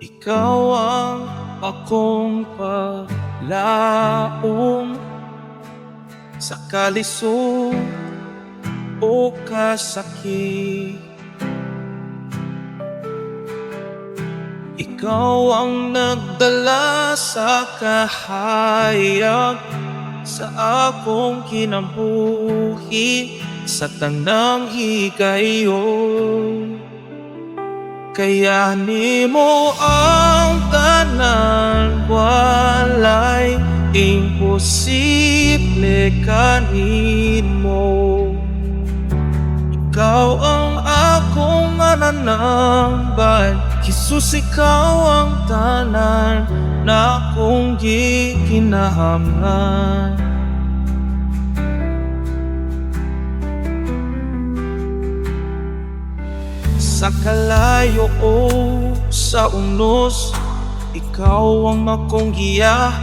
Ikaw ang akong paglaom sa kalisod o kasakit. Ikaw ang nagdala sa kahayag sa akong kinabuhi sa tanang higayon. Kaya nimo ang tanan, walay imposible kanimo. Ikaw ang akong mananambal, Jesus, ikaw ang tanan na akong gikinahanglan. Sa kalayo o sa unos, ikaw ang akong giya,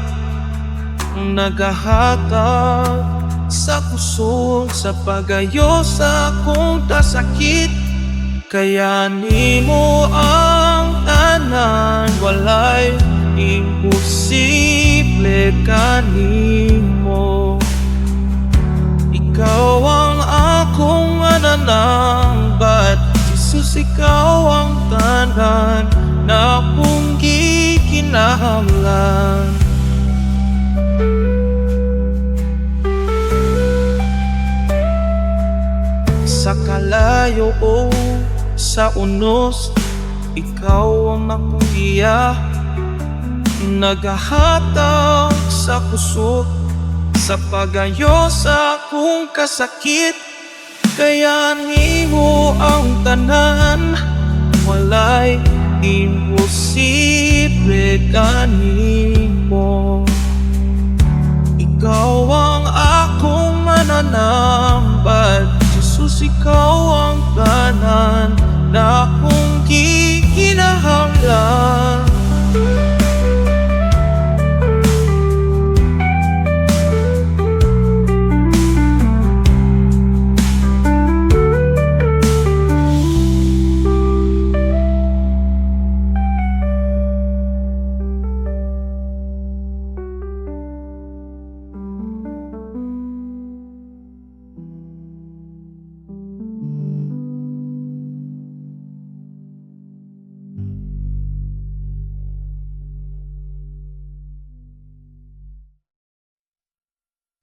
nagahatag sa kusog, sa pagayo sa akong kasakit. Kaya nimo ang tanan, walay imposible kanimo. Ikaw ang akong mananambal, Jesus, ikaw ang tanan na akong gikinahanglan. Sa kalayo o sa unos, ikaw ang akong giya, nagahatag sa kusog, sa pagayo sa akong kasakit. Kaya nimo ang tanan, walay imposible kanimo. Ikaw ang akong mananambal, Jesus, ikaw ang tanan na akong